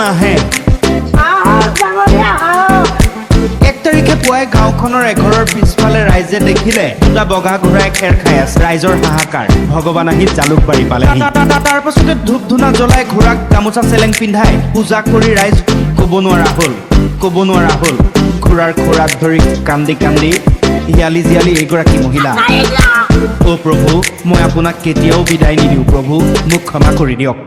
নাহে। 1 তাৰিখে পুৱাই গাঁওখনৰ এঘৰৰ পিছফালে ৰাইজে দেখিলে দুটা বগা ঘোঁৰাই খেৰ খাই আছে। ৰাইজৰ হাহাকাৰ, ভগৱান আহি জালুকবাৰী পালেহি। তাৰ পাছতে ধূপ ধূনা জ্বলাই ঘোঁৰাক গামোচা চেলেং পিন্ধাই পূজা কৰি ৰাইজ ক'ব নোৱাৰা হ'ল। ঘোঁৰাৰ খোৰাত ধৰি কান্দি কান্দি হিয়ালি জিয়ালি এগৰাকী মহিলা। অ' প্ৰভু, মই আপোনাক কেতিয়াও বিদায় নিদিওঁ প্ৰভু, মোক ক্ষমা কৰি দিয়ক।